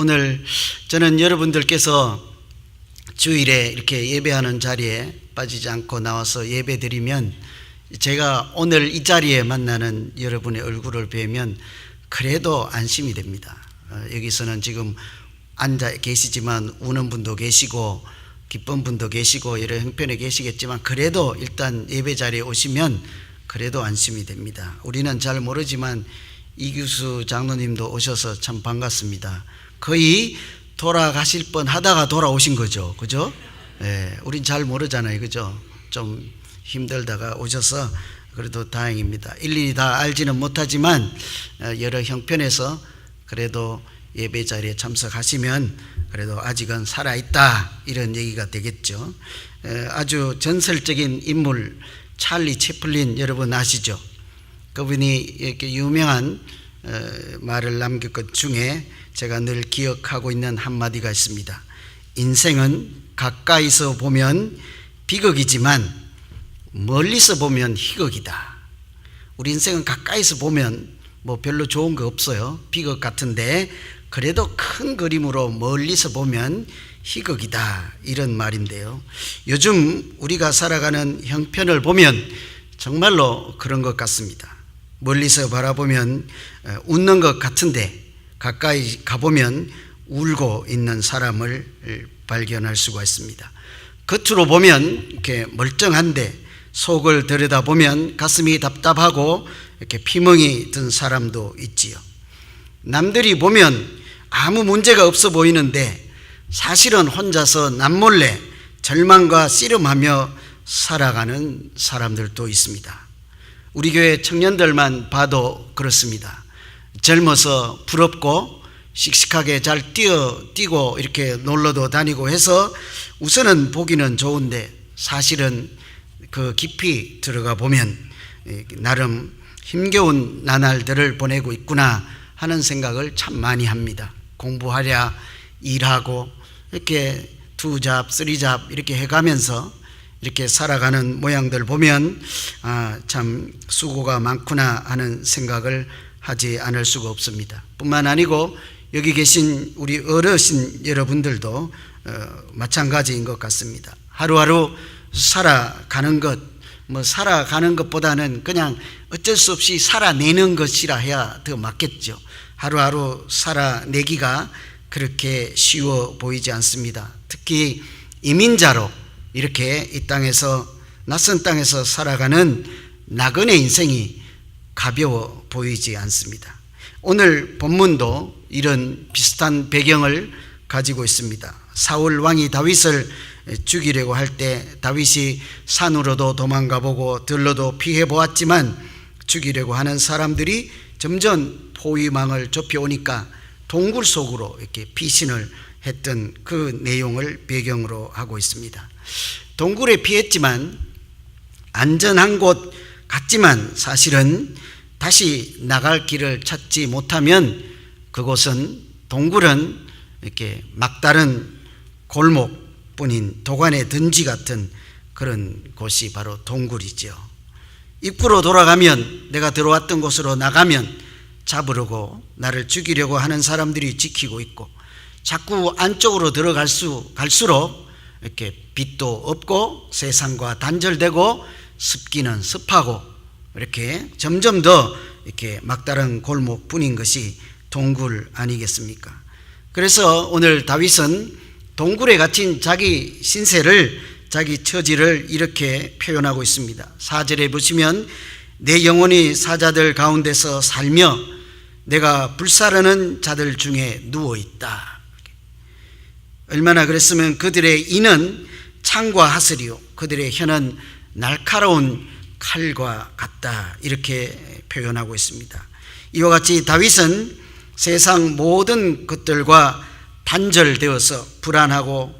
오늘 저는 여러분들께서 주일에 이렇게 예배하는 자리에 빠지지 않고 나와서 예배 드리면 제가 오늘 이 자리에 만나는 여러분의 얼굴을 뵈면 그래도 안심이 됩니다. 여기서는 지금 앉아 계시지만 우는 분도 계시고 기쁜 분도 계시고 여러 형편에 계시겠지만 그래도 일단 예배 자리에 오시면 그래도 안심이 됩니다. 우리는 잘 모르지만 이규수 장로님도 오셔서 참 반갑습니다. 거의 돌아가실 뻔 하다가 돌아오신 거죠. 그죠? 예, 우린 잘 모르잖아요. 그죠? 좀 힘들다가 오셔서 그래도 다행입니다. 일일이 다 알지는 못하지만 여러 형편에서 그래도 예배 자리에 참석하시면 그래도 아직은 살아있다 이런 얘기가 되겠죠. 아주 전설적인 인물 찰리 채플린 여러분 아시죠? 그분이 이렇게 유명한 말을 남긴 것 중에 제가 늘 기억하고 있는 한마디가 있습니다. 인생은 가까이서 보면 비극이지만 멀리서 보면 희극이다. 우리 인생은 가까이서 보면 뭐 별로 좋은 거 없어요. 비극 같은데 그래도 큰 그림으로 멀리서 보면 희극이다 이런 말인데요. 요즘 우리가 살아가는 형편을 보면 정말로 그런 것 같습니다. 멀리서 바라보면 웃는 것 같은데 가까이 가보면 울고 있는 사람을 발견할 수가 있습니다. 겉으로 보면 이렇게 멀쩡한데 속을 들여다보면 가슴이 답답하고 이렇게 피멍이 든 사람도 있지요. 남들이 보면 아무 문제가 없어 보이는데 사실은 혼자서 남몰래 절망과 씨름하며 살아가는 사람들도 있습니다. 우리 교회 청년들만 봐도 그렇습니다. 젊어서 부럽고 씩씩하게 잘 뛰고 이렇게 놀러도 다니고 해서 우선은 보기는 좋은데 사실은 그 깊이 들어가 보면 나름 힘겨운 나날들을 보내고 있구나 하는 생각을 참 많이 합니다. 공부하랴 일하고 이렇게 2잡 3잡 이렇게 해가면서 이렇게 살아가는 모양들 보면 참 수고가 많구나 하는 생각을 하지 않을 수가 없습니다. 뿐만 아니고 여기 계신 우리 어르신 여러분들도 마찬가지인 것 같습니다. 하루하루 살아가는 것, 살아가는 것보다는 그냥 어쩔 수 없이 살아내는 것이라 해야 더 맞겠죠. 하루하루 살아내기가 그렇게 쉬워 보이지 않습니다. 특히 이민자로 이렇게 이 땅에서 낯선 땅에서 살아가는 나그네 인생이 가벼워 보이지 않습니다. 오늘 본문도 이런 비슷한 배경을 가지고 있습니다. 사울 왕이 다윗을 죽이려고 할 때 다윗이 산으로도 도망가 보고 들로도 피해 보았지만 죽이려고 하는 사람들이 점점 포위망을 좁혀오니까 동굴 속으로 이렇게 피신을 했던 그 내용을 배경으로 하고 있습니다. 동굴에 피했지만 안전한 곳 같지만 사실은 다시 나갈 길을 찾지 못하면 그곳은 동굴은 이렇게 막다른 골목뿐인 도관의 든지 같은 그런 곳이 바로 동굴이죠. 입구로 돌아가면 내가 들어왔던 곳으로 나가면 잡으려고 나를 죽이려고 하는 사람들이 지키고 있고 자꾸 안쪽으로 갈수록 이렇게 빛도 없고 세상과 단절되고 습기는 습하고 이렇게 점점 더 이렇게 막다른 골목뿐인 것이 동굴 아니겠습니까? 그래서 오늘 다윗은 동굴에 갇힌 자기 신세를 자기 처지를 이렇게 표현하고 있습니다. 4절에 보시면 내 영혼이 사자들 가운데서 살며 내가 불사르는 자들 중에 누워있다. 얼마나 그랬으면 그들의 이는 창과 하슬이요 그들의 혀는 날카로운 칼과 같다 이렇게 표현하고 있습니다. 이와 같이 다윗은 세상 모든 것들과 단절되어서 불안하고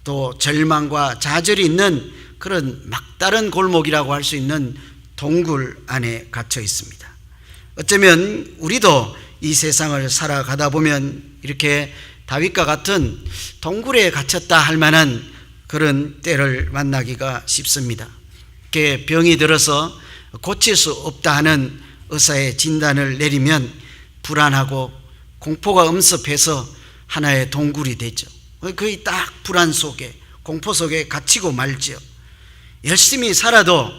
또 절망과 좌절이 있는 그런 막다른 골목이라고 할 수 있는 동굴 안에 갇혀 있습니다. 어쩌면 우리도 이 세상을 살아가다 보면 이렇게 다윗과 같은 동굴에 갇혔다 할 만한 그런 때를 만나기가 쉽습니다. 이렇게 병이 들어서 고칠 수 없다 하는 의사의 진단을 내리면 불안하고 공포가 엄습해서 하나의 동굴이 되죠. 거의 딱 불안 속에, 공포 속에 갇히고 말지요. 열심히 살아도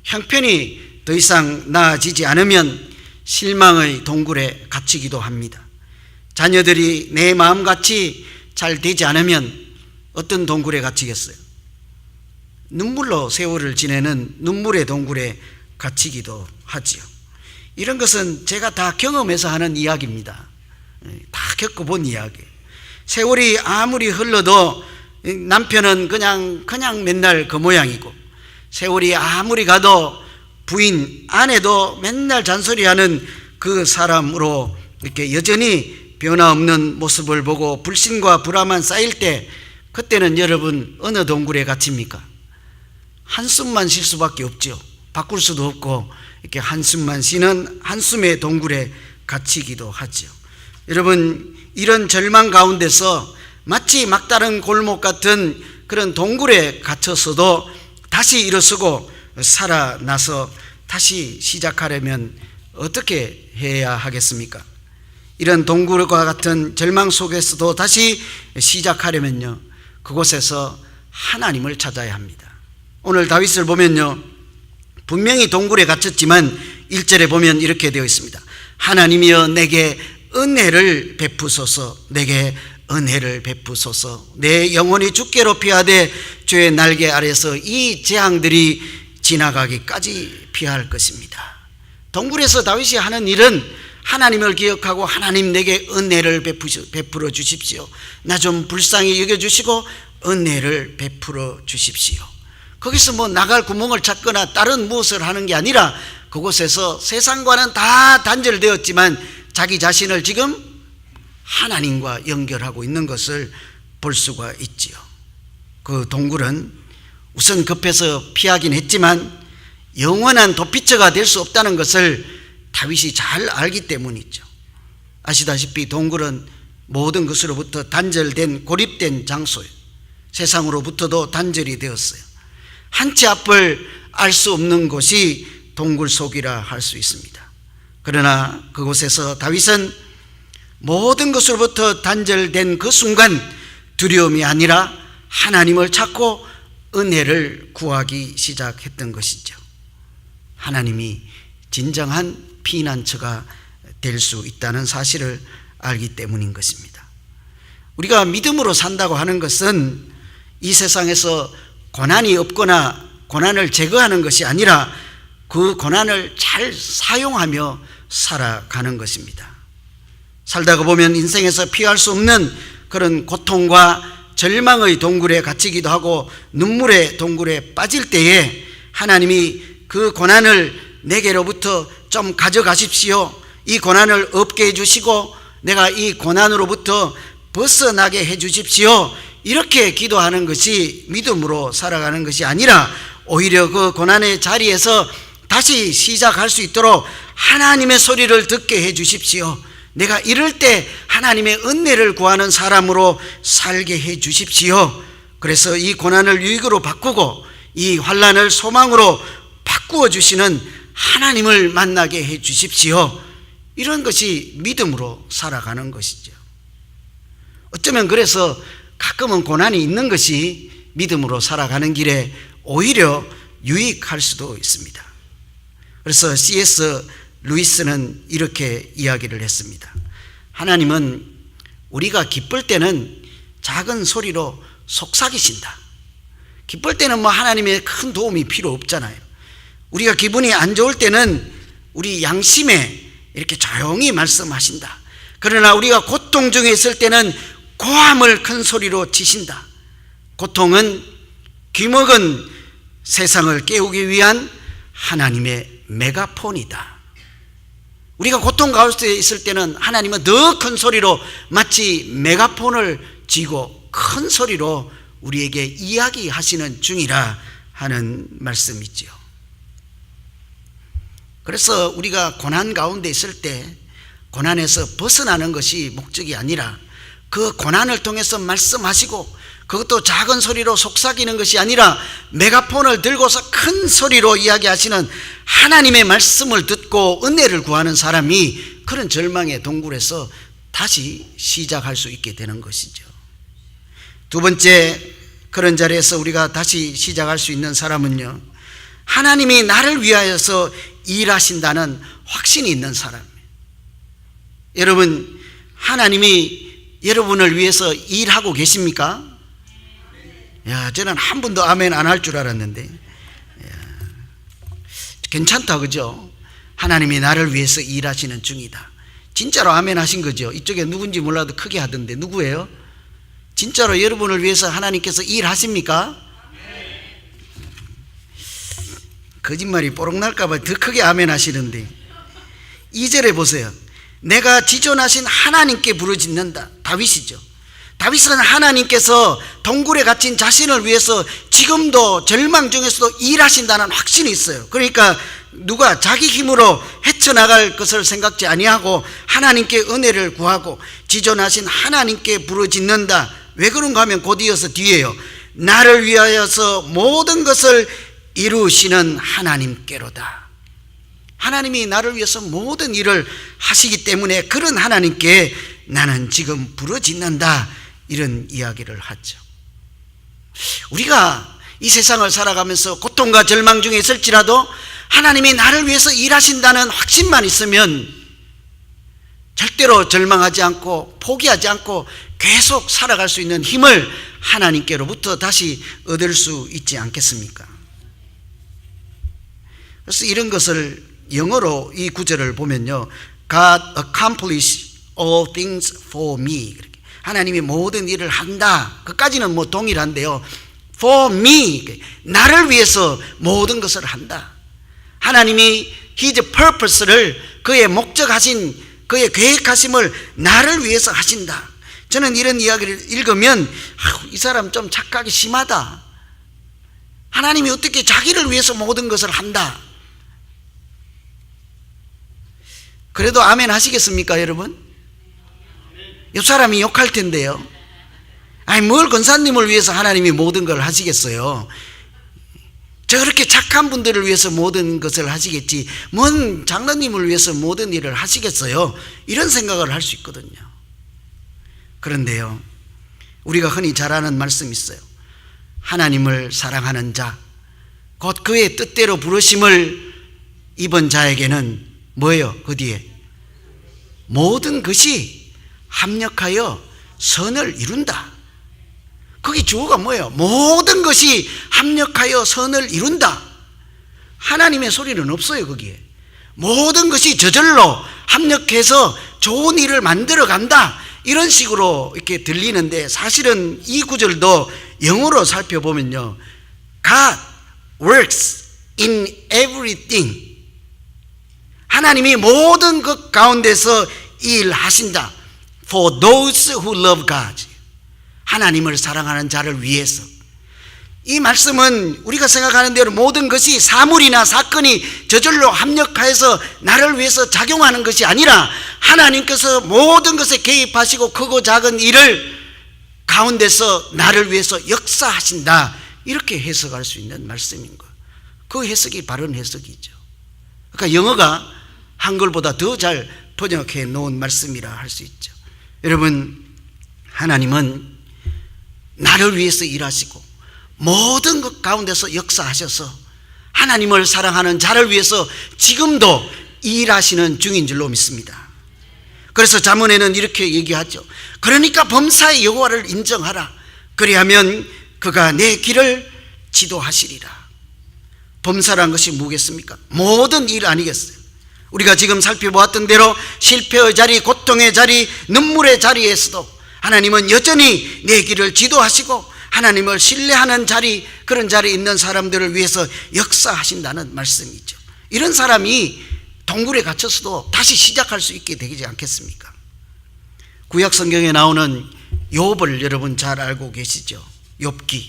형편이 더 이상 나아지지 않으면 실망의 동굴에 갇히기도 합니다. 자녀들이 내 마음같이 잘 되지 않으면 어떤 동굴에 갇히겠어요? 눈물로 세월을 지내는 눈물의 동굴에 갇히기도 하지요. 이런 것은 제가 다 경험해서 하는 이야기입니다. 다 겪어본 이야기예요. 세월이 아무리 흘러도 남편은 그냥 맨날 그 모양이고, 세월이 아무리 가도 부인, 아내도 맨날 잔소리하는 그 사람으로 이렇게 여전히 변화없는 모습을 보고 불신과 불안만 쌓일 때, 그때는 여러분 어느 동굴에 갇힙니까? 한숨만 쉴 수밖에 없죠. 바꿀 수도 없고 이렇게 한숨만 쉬는 한숨의 동굴에 갇히기도 하죠. 여러분, 이런 절망 가운데서 마치 막다른 골목 같은 그런 동굴에 갇혔어도 다시 일어서고 살아나서 다시 시작하려면 어떻게 해야 하겠습니까? 이런 동굴과 같은 절망 속에서도 다시 시작하려면요, 그곳에서 하나님을 찾아야 합니다. 오늘 다윗을 보면요, 분명히 동굴에 갇혔지만 1절에 보면 이렇게 되어 있습니다. 하나님이여 내게 은혜를 베푸소서, 내게 은혜를 베푸소서. 내 영혼이 주께로 피하되 주의 날개 아래서 이 재앙들이 지나가기까지 피할 것입니다. 동굴에서 다윗이 하는 일은 하나님을 기억하고, 하나님 내게 은혜를 베풀어 주십시오. 나 좀 불쌍히 여겨주시고 은혜를 베풀어 주십시오. 거기서 뭐 나갈 구멍을 찾거나 다른 무엇을 하는 게 아니라 그곳에서 세상과는 다 단절되었지만 자기 자신을 지금 하나님과 연결하고 있는 것을 볼 수가 있지요. 그 동굴은 우선 급해서 피하긴 했지만 영원한 도피처가 될 수 없다는 것을 다윗이 잘 알기 때문이죠. 아시다시피 동굴은 모든 것으로부터 단절된, 고립된 장소예요. 세상으로부터도 단절이 되었어요. 한치 앞을 알 수 없는 곳이 동굴 속이라 할 수 있습니다. 그러나 그곳에서 다윗은 모든 것으로부터 단절된 그 순간 두려움이 아니라 하나님을 찾고 은혜를 구하기 시작했던 것이죠. 하나님이 진정한 피난처가 될 수 있다는 사실을 알기 때문인 것입니다. 우리가 믿음으로 산다고 하는 것은 이 세상에서 고난이 없거나 고난을 제거하는 것이 아니라 그 고난을 잘 사용하며 살아가는 것입니다. 살다가 보면 인생에서 피할 수 없는 그런 고통과 절망의 동굴에 갇히기도 하고 눈물의 동굴에 빠질 때에 하나님이 그 고난을 내게로부터 좀 가져가십시오. 이 고난을 없게 해주시고 내가 이 고난으로부터 벗어나게 해주십시오. 이렇게 기도하는 것이 믿음으로 살아가는 것이 아니라 오히려 그 고난의 자리에서 다시 시작할 수 있도록 하나님의 소리를 듣게 해 주십시오. 내가 이럴 때 하나님의 은혜를 구하는 사람으로 살게 해 주십시오. 그래서 이 고난을 유익으로 바꾸고 이 환난을 소망으로 바꾸어 주시는 하나님을 만나게 해 주십시오. 이런 것이 믿음으로 살아가는 것이죠. 어쩌면 그래서 가끔은 고난이 있는 것이 믿음으로 살아가는 길에 오히려 유익할 수도 있습니다. 그래서 C.S. 루이스는 이렇게 이야기를 했습니다. 하나님은 우리가 기쁠 때는 작은 소리로 속삭이신다. 기쁠 때는 뭐 하나님의 큰 도움이 필요 없잖아요. 우리가 기분이 안 좋을 때는 우리 양심에 이렇게 조용히 말씀하신다. 그러나 우리가 고통 중에 있을 때는 고함을 큰 소리로 치신다. 고통은 귀먹은 세상을 깨우기 위한 하나님의 메가폰이다. 우리가 고통 가운데 있을 때는 하나님은 더 큰 소리로 마치 메가폰을 쥐고 큰 소리로 우리에게 이야기하시는 중이라 하는 말씀이지요. 그래서 우리가 고난 가운데 있을 때 고난에서 벗어나는 것이 목적이 아니라 그 고난을 통해서 말씀하시고 그것도 작은 소리로 속삭이는 것이 아니라 메가폰을 들고서 큰 소리로 이야기하시는 하나님의 말씀을 듣고 은혜를 구하는 사람이 그런 절망의 동굴에서 다시 시작할 수 있게 되는 것이죠. 두 번째, 그런 자리에서 우리가 다시 시작할 수 있는 사람은요, 하나님이 나를 위하여서 일하신다는 확신이 있는 사람이에요. 여러분, 하나님이 여러분을 위해서 일하고 계십니까? 야, 저는 한 번도 아멘 안 할 줄 알았는데, 괜찮다, 그죠? 하나님이 나를 위해서 일하시는 중이다. 진짜로 아멘 하신 거죠? 이쪽에 누군지 몰라도 크게 하던데 누구예요? 진짜로 여러분을 위해서 하나님께서 일하십니까? 거짓말이 뽀록 날까봐 더 크게 아멘 하시는데, 2절에 보세요. 내가 지존하신 하나님께 부르짖는다. 다윗이죠. 다윗은 하나님께서 동굴에 갇힌 자신을 위해서 지금도 절망 중에서도 일하신다는 확신이 있어요. 그러니까 누가 자기 힘으로 헤쳐나갈 것을 생각지 아니하고 하나님께 은혜를 구하고 지존하신 하나님께 부르짖는다. 왜 그런가 하면 곧 이어서 뒤에요. 나를 위하여서 모든 것을 이루시는 하나님께로다. 하나님이 나를 위해서 모든 일을 하시기 때문에 그런 하나님께 나는 지금 부르짖는다, 이런 이야기를 하죠. 우리가 이 세상을 살아가면서 고통과 절망 중에 있을지라도 하나님이 나를 위해서 일하신다는 확신만 있으면 절대로 절망하지 않고 포기하지 않고 계속 살아갈 수 있는 힘을 하나님께로부터 다시 얻을 수 있지 않겠습니까? 그래서 이런 것을 영어로 이 구절을 보면요, God accomplish all things for me. 하나님이 모든 일을 한다. 그까지는 뭐 동일한데요. For me, 나를 위해서 모든 것을 한다. 하나님이 His purpose를, 그의 목적하신, 그의 계획하심을 나를 위해서 하신다. 저는 이런 이야기를 읽으면 이 사람 좀 착각이 심하다. 하나님이 어떻게 자기를 위해서 모든 것을 한다. 그래도 아멘 하시겠습니까, 여러분? 옆 사람이 욕할 텐데요. 아니, 뭘 권사님을 위해서 하나님이 모든 걸 하시겠어요? 저렇게 착한 분들을 위해서 모든 것을 하시겠지, 뭔 장로님을 위해서 모든 일을 하시겠어요? 이런 생각을 할 수 있거든요. 그런데요, 우리가 흔히 잘 아는 말씀이 있어요. 하나님을 사랑하는 자, 곧 그의 뜻대로 부르심을 입은 자에게는 뭐예요? 그 뒤에 모든 것이 합력하여 선을 이룬다. 거기 주어가 뭐예요? 모든 것이 합력하여 선을 이룬다. 하나님의 소리는 없어요, 거기에. 모든 것이 저절로 합력해서 좋은 일을 만들어 간다, 이런 식으로 이렇게 들리는데, 사실은 이 구절도 영어로 살펴보면요, God works in everything. 하나님이 모든 것 가운데서 일하신다. For those who love God. 하나님을 사랑하는 자를 위해서. 이 말씀은 우리가 생각하는 대로 모든 것이 사물이나 사건이 저절로 합력하여서 나를 위해서 작용하는 것이 아니라 하나님께서 모든 것에 개입하시고 크고 작은 일을 가운데서 나를 위해서 역사하신다, 이렇게 해석할 수 있는 말씀인 거예요. 그 해석이 바른 해석이죠. 그러니까 영어가 한글보다 더 잘 번역해 놓은 말씀이라 할 수 있죠. 여러분, 하나님은 나를 위해서 일하시고 모든 것 가운데서 역사하셔서 하나님을 사랑하는 자를 위해서 지금도 일하시는 중인 줄로 믿습니다. 그래서 잠언에는 이렇게 얘기하죠. 그러니까 범사의 여호와를 인정하라. 그리하면 그가 내 길을 지도하시리라. 범사란 것이 뭐겠습니까? 모든 일 아니겠어요? 우리가 지금 살펴보았던 대로 실패의 자리, 고통의 자리, 눈물의 자리에서도 하나님은 여전히 내 길을 지도하시고 하나님을 신뢰하는 자리, 그런 자리에 있는 사람들을 위해서 역사하신다는 말씀이죠. 이런 사람이 동굴에 갇혀서도 다시 시작할 수 있게 되지 않겠습니까? 구약 성경에 나오는 욥을 여러분 잘 알고 계시죠? 욥기.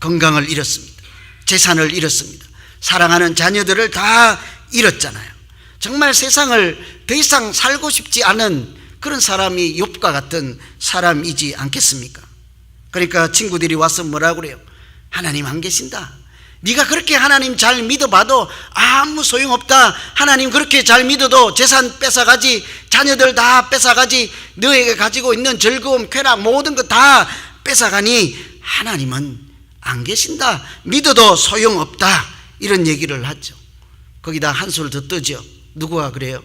건강을 잃었습니다. 재산을 잃었습니다. 사랑하는 자녀들을 다 잃었잖아요. 정말 세상을 더 이상 살고 싶지 않은 그런 사람이 욥과 같은 사람이지 않겠습니까? 그러니까 친구들이 와서 뭐라고 그래요? 하나님 안 계신다. 네가 그렇게 하나님 잘 믿어봐도 아무 소용없다. 하나님 그렇게 잘 믿어도 재산 뺏어가지, 자녀들 다 뺏어가지, 너에게 가지고 있는 즐거움, 쾌락 모든 거 다 뺏어가니 하나님은 안 계신다. 믿어도 소용없다. 이런 얘기를 하죠. 거기다 한술 더 뜨죠. 누구가 그래요?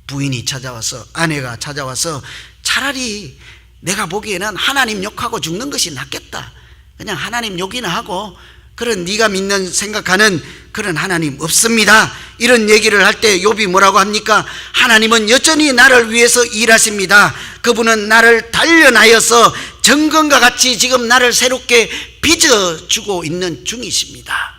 부인이 찾아와서, 아내가 찾아와서 차라리 내가 보기에는 하나님 욕하고 죽는 것이 낫겠다. 그냥 하나님 욕이나 하고, 그런 네가 믿는 생각하는 그런 하나님 없습니다. 이런 얘기를 할 때 욥이 뭐라고 합니까? 하나님은 여전히 나를 위해서 일하십니다. 그분은 나를 단련하여서 정금과 같이 지금 나를 새롭게 빚어주고 있는 중이십니다.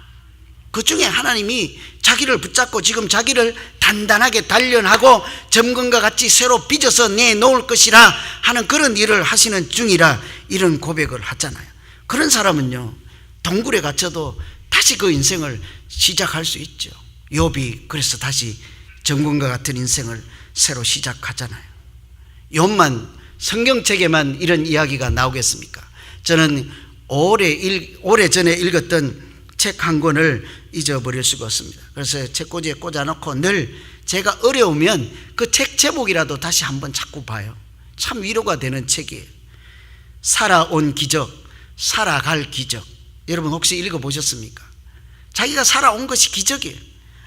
그 중에 하나님이 자기를 붙잡고 지금 자기를 단단하게 단련하고 점검과 같이 새로 빚어서 내놓을 것이라 하는 그런 일을 하시는 중이라 이런 고백을 하잖아요. 그런 사람은요, 동굴에 갇혀도 다시 그 인생을 시작할 수 있죠. 욥이 그래서 다시 점검과 같은 인생을 새로 시작하잖아요. 욥만, 성경책에만 이런 이야기가 나오겠습니까? 저는 오래전에 읽었던 책 한 권을 잊어버릴 수가 없습니다. 그래서 책꽂이에 꽂아놓고 늘 제가 어려우면 그 책 제목이라도 다시 한번 자꾸 봐요. 참 위로가 되는 책이에요. 살아온 기적, 살아갈 기적. 여러분 혹시 읽어보셨습니까? 자기가 살아온 것이 기적이에요.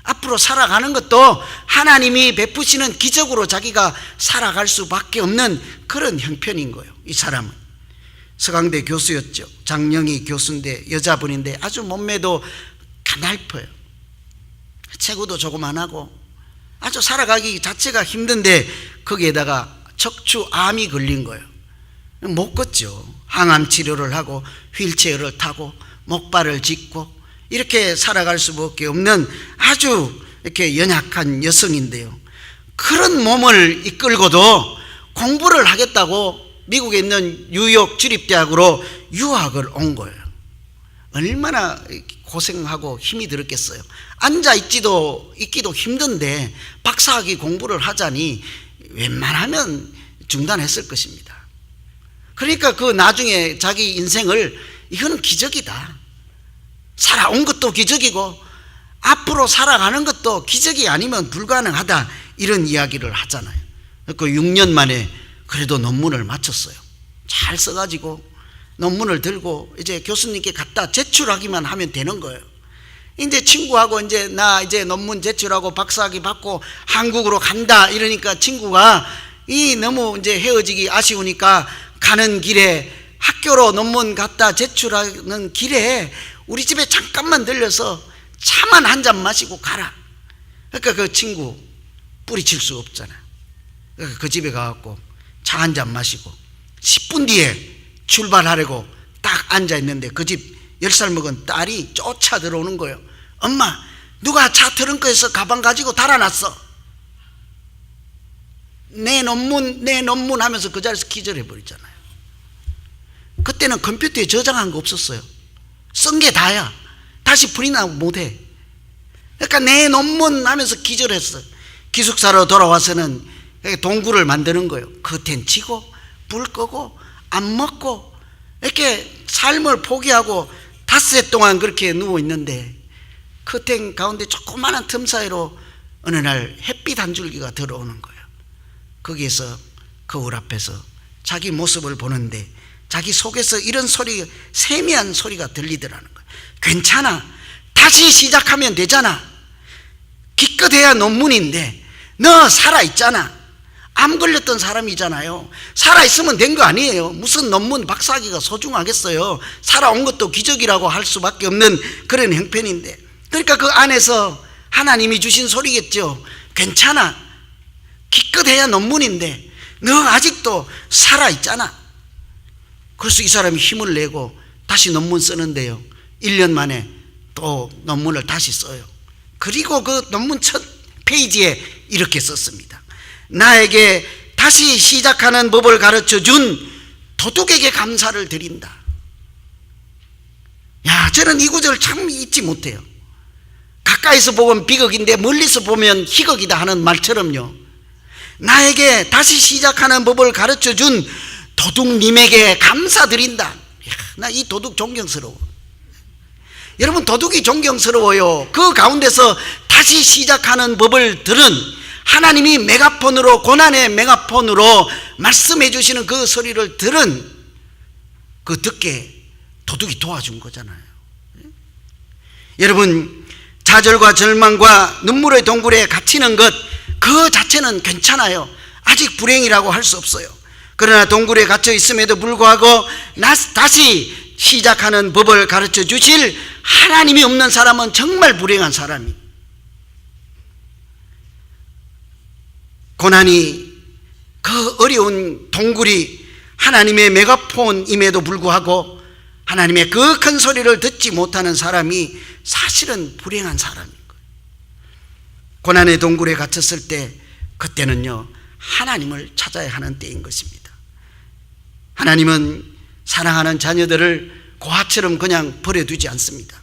앞으로 살아가는 것도 하나님이 베푸시는 기적으로 자기가 살아갈 수밖에 없는 그런 형편인 거예요. 이 사람은 서강대 교수였죠. 장영희 교수인데 여자분인데 아주 몸매도 가냘퍼요. 체구도 조그만하고 아주 살아가기 자체가 힘든데 거기에다가 척추암이 걸린 거예요. 못 걷죠. 항암 치료를 하고 휠체어를 타고 목발을 짚고 이렇게 살아갈 수밖에 없는 아주 이렇게 연약한 여성인데요. 그런 몸을 이끌고도 공부를 하겠다고 미국에 있는 뉴욕 주립대학으로 유학을 온 거예요. 얼마나 고생하고 힘이 들었겠어요. 앉아 있기도 힘든데 박사학위 공부를 하자니 웬만하면 중단했을 것입니다. 그러니까 그 나중에 자기 인생을 이거는 기적이다. 살아온 것도 기적이고 앞으로 살아가는 것도 기적이 아니면 불가능하다. 이런 이야기를 하잖아요. 그 6년 만에 그래도 논문을 마쳤어요. 잘 써가지고 논문을 들고 이제 교수님께 갖다 제출하기만 하면 되는 거예요. 이제 친구하고 나 논문 제출하고 박사학위 받고 한국으로 간다 이러니까 친구가 너무 이제 헤어지기 아쉬우니까 가는 길에 학교로 논문 갖다 제출하는 길에 우리 집에 잠깐만 들려서 차만 한 잔 마시고 가라. 그러니까 그 친구 뿌리칠 수 없잖아. 그러니까 그 집에 가갖고 차 한 잔 마시고 10분 뒤에 출발하려고 딱 앉아 있는데 그 집 10살 먹은 딸이 쫓아 들어오는 거예요. 엄마, 누가 차 트렁크에서 가방 가지고 달아놨어. 내 논문 하면서 그 자리에서 기절해버리잖아요. 그때는 컴퓨터에 저장한 거 없었어요. 쓴 게 다야. 다시 프린트아웃 못해. 그러니까 내 논문 하면서 기절했어. 기숙사로 돌아와서는 동굴을 만드는 거예요. 커튼 치고 불 끄고 안 먹고 이렇게 삶을 포기하고 닷새 동안 그렇게 누워 있는데 커튼 가운데 조그마한 틈 사이로 어느 날 햇빛 한 줄기가 들어오는 거예요. 거기에서 거울 앞에서 자기 모습을 보는데 자기 속에서 이런 소리, 세미한 소리가 들리더라는 거예요. 괜찮아. 다시 시작하면 되잖아. 기껏해야 논문인데 너 살아있잖아. 암 걸렸던 사람이잖아요. 살아있으면 된 거 아니에요. 무슨 논문 박사학위가 소중하겠어요. 살아온 것도 기적이라고 할 수밖에 없는 그런 형편인데, 그러니까 그 안에서 하나님이 주신 소리겠죠. 괜찮아. 기껏해야 논문인데 너 아직도 살아있잖아. 그래서 이 사람이 힘을 내고 다시 논문 쓰는데요, 1년 만에 또 논문을 다시 써요. 그리고 그 논문 첫 페이지에 이렇게 썼습니다. 나에게 다시 시작하는 법을 가르쳐준 도둑에게 감사를 드린다. 야, 저는 이 구절을 참 잊지 못해요. 가까이서 보면 비극인데 멀리서 보면 희극이다 하는 말처럼요, 나에게 다시 시작하는 법을 가르쳐준 도둑님에게 감사드린다. 나 이 도둑 존경스러워. 여러분, 도둑이 존경스러워요. 그 가운데서 다시 시작하는 법을 들은 하나님이 메가폰으로, 고난의 메가폰으로 말씀해 주시는 그 소리를 들은 그 듣게 도둑이 도와준 거잖아요. 여러분, 좌절과 절망과 눈물의 동굴에 갇히는 것 그 자체는 괜찮아요. 아직 불행이라고 할 수 없어요. 그러나 동굴에 갇혀 있음에도 불구하고 다시 시작하는 법을 가르쳐 주실 하나님이 없는 사람은 정말 불행한 사람이. 고난이, 그 어려운 동굴이 하나님의 메가폰임에도 불구하고 하나님의 그 큰 소리를 듣지 못하는 사람이 사실은 불행한 사람인 거예요. 고난의 동굴에 갇혔을 때, 그때는요 하나님을 찾아야 하는 때인 것입니다. 하나님은 사랑하는 자녀들을 고아처럼 그냥 버려두지 않습니다.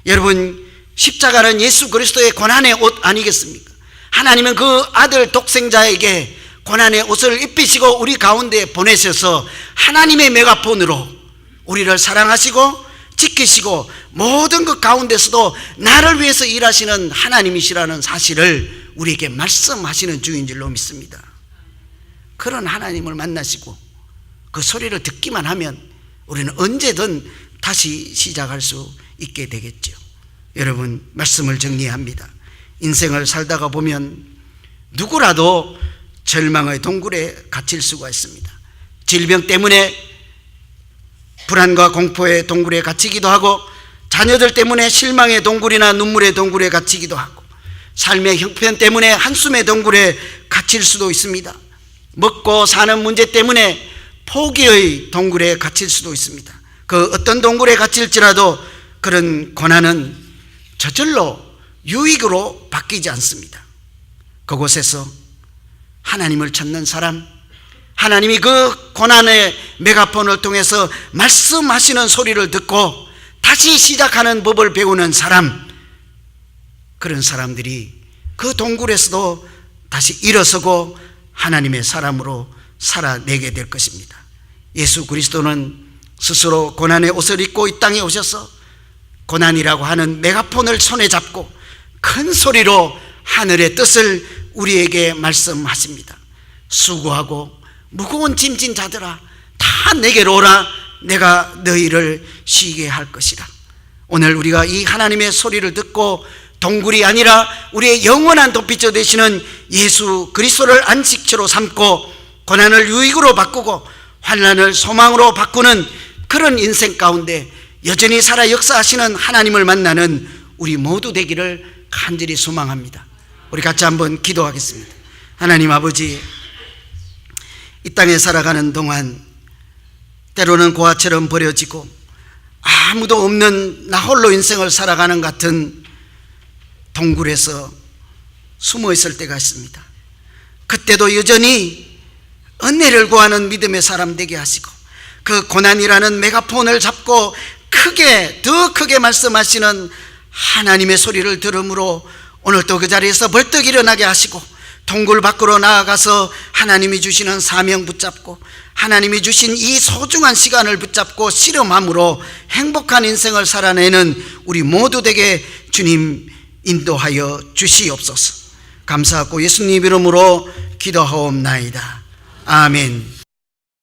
여러분, 십자가는 예수 그리스도의 고난의 옷 아니겠습니까? 하나님은 그 아들 독생자에게 고난의 옷을 입히시고 우리 가운데 보내셔서 하나님의 메가폰으로 우리를 사랑하시고 지키시고 모든 것 가운데서도 나를 위해서 일하시는 하나님이시라는 사실을 우리에게 말씀하시는 주인 줄로 믿습니다. 그런 하나님을 만나시고 그 소리를 듣기만 하면 우리는 언제든 다시 시작할 수 있게 되겠죠. 여러분, 말씀을 정리합니다. 인생을 살다가 보면 누구라도 절망의 동굴에 갇힐 수가 있습니다. 질병 때문에 불안과 공포의 동굴에 갇히기도 하고, 자녀들 때문에 실망의 동굴이나 눈물의 동굴에 갇히기도 하고, 삶의 형편 때문에 한숨의 동굴에 갇힐 수도 있습니다. 먹고 사는 문제 때문에 포기의 동굴에 갇힐 수도 있습니다. 그 어떤 동굴에 갇힐지라도 그런 고난은 저절로 유익으로 바뀌지 않습니다. 그곳에서 하나님을 찾는 사람, 하나님이 그 고난의 메가폰을 통해서 말씀하시는 소리를 듣고 다시 시작하는 법을 배우는 사람, 그런 사람들이 그 동굴에서도 다시 일어서고 하나님의 사람으로 살아내게 될 것입니다. 예수 그리스도는 스스로 고난의 옷을 입고 이 땅에 오셔서 고난이라고 하는 메가폰을 손에 잡고 큰 소리로 하늘의 뜻을 우리에게 말씀하십니다. 수고하고 무거운 짐진 자들아, 다 내게로 오라. 내가 너희를 쉬게 할 것이라. 오늘 우리가 이 하나님의 소리를 듣고 동굴이 아니라 우리의 영원한 도피처 되시는 예수 그리스도를 안식처로 삼고 고난을 유익으로 바꾸고 환난을 소망으로 바꾸는 그런 인생 가운데 여전히 살아 역사하시는 하나님을 만나는 우리 모두 되기를 간절히 소망합니다. 우리 같이 한번 기도하겠습니다. 하나님 아버지, 이 땅에 살아가는 동안 때로는 고아처럼 버려지고 아무도 없는 나 홀로 인생을 살아가는 같은 동굴에서 숨어 있을 때가 있습니다. 그때도 여전히 은혜를 구하는 믿음의 사람 되게 하시고 그 고난이라는 메가폰을 잡고 크게, 더 크게 말씀하시는 하나님의 소리를 들음으로 오늘도 그 자리에서 벌떡 일어나게 하시고 동굴 밖으로 나아가서 하나님이 주시는 사명 붙잡고 하나님이 주신 이 소중한 시간을 붙잡고 실험함으로 행복한 인생을 살아내는 우리 모두 되게 주님 인도하여 주시옵소서. 감사하고 예수님 이름으로 기도하옵나이다. 아멘.